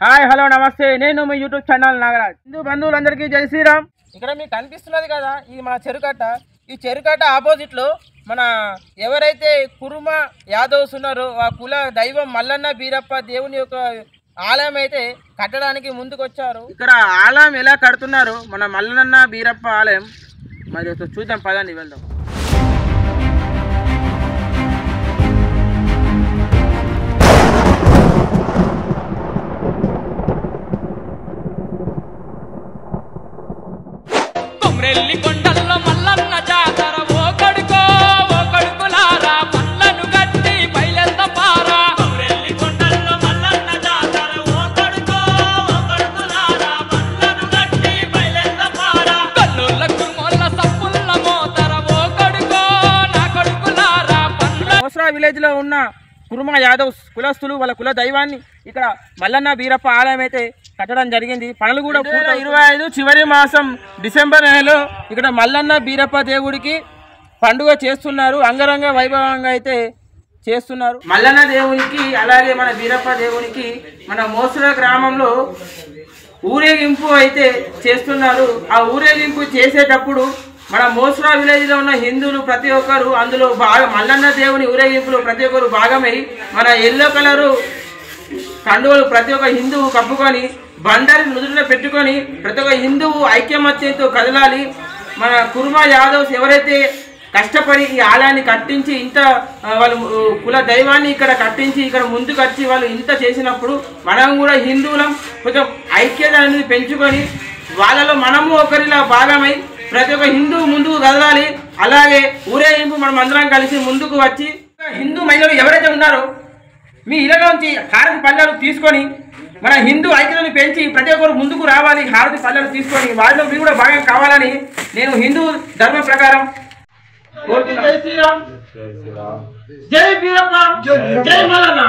Hi hello నమస్తే, నేను మీ YouTube channel Nagaraj. Hindu బంధువులందరికీ జై శ్రీరామ్. ఇక్కడ మీకు కనిపిస్తున్నది కదా, ఇది మన చెరుకట్ట. ఈ చెరుకట్ట ఆపోజిట్లో మన ఎవరైతే కురుమ యాదవ్స్ ఉన్నారో ఆ కుల దైవం మల్లన్న బీరప్ప దేవుని యొక్క ఆలయం అయితే కట్టడానికి ముందుకు వచ్చారు. ఇక్కడ ఆలయం ఎలా కడుతున్నారు మన మల్లన్న బీరప్ప ఆలయం మరి చూద్దాం, పదండి వెళ్దాం. కొండల్లో మల్లన్న జాతర ఓ కడుకో ఓ కడుకులారా పళ్ళను గట్టి బయలెంత పారా. కొండల్లో మల్లన్న జాతర ఓ కడుకో ఓ కడుకులారా పళ్ళను గట్టి బయలెంత పారా. కల్లుల కుర్మోళ్ళ సప్పుల్ల మోతర ఓ కడుకో నా కడుకులారా మోస్రా విలేజ్ లో ఉన్న కురుమ యాదవ్స్ కులస్తులు వాళ్ళ కుల దైవాన్ని ఇక్కడ మల్లన్న బీరప్ప ఆలయం అయితే కట్టడం జరిగింది. పనులు కూడా 2025 చివరి మాసం డిసెంబర్ నెలలో ఇక్కడ మల్లన్న బీరప్ప దేవుడికి పండుగ చేస్తున్నారు. అంగరంగ వైభవంగా అయితే చేస్తున్నారు. మల్లన్న దేవునికి అలాగే మన బీరప్ప దేవునికి మన మోస్రా గ్రామంలో ఊరేగింపు అయితే చేస్తున్నారు. ఆ ఊరేగింపు చేసేటప్పుడు మన మోస్రా విలేజ్ లో ఉన్న హిందువులు ప్రతి ఒక్కరు అందులో మల్లన్న దేవుని ఊరేగింపులో ప్రతి ఒక్కరు భాగమై మన ఎల్లో కలరు కండువలు ప్రతి ఒక్క హిందువు కప్పుకొని బండరి నుదుటిలో పెట్టుకొని ప్రతి ఒక్క హిందువు ఐక్యమత్యంతో కదలాలి. మన కుర్మ యాదవ్స్ ఎవరైతే కష్టపడి ఈ ఆలయాన్ని కట్టించి ఇంత వాళ్ళు కుల దైవాన్ని ఇక్కడ కట్టించి ఇక్కడ ముందుకు వచ్చి వాళ్ళు ఇంత చేసినప్పుడు మనం కూడా హిందువులం కొంచెం ఐక్యత అనేది పెంచుకొని వాళ్ళలో మనము ఒకరిలా భాగమై ప్రతి ఒక్క హిందువు ముందుకు కదలాలి. అలాగే ఊరేగింపు మనం అందరం కలిసి ముందుకు వచ్చి హిందూ మహిళలు ఎవరైతే ఉన్నారో మీ ఇళ్ళలోంచి హారతి పళ్ళలు తీసుకొని మన హిందూ ఐక్యతను పెంచి ప్రతి ఒక్కరు ముందుకు రావాలి. హారతి పళ్ళలు తీసుకొని వారిలో మీరు కూడా భాగం కావాలని నేను హిందూ ధర్మం ప్రకారం కోరుతున్నాను. జై శ్రీరామ్, జై బీరప్ప, జై మల్లన్న.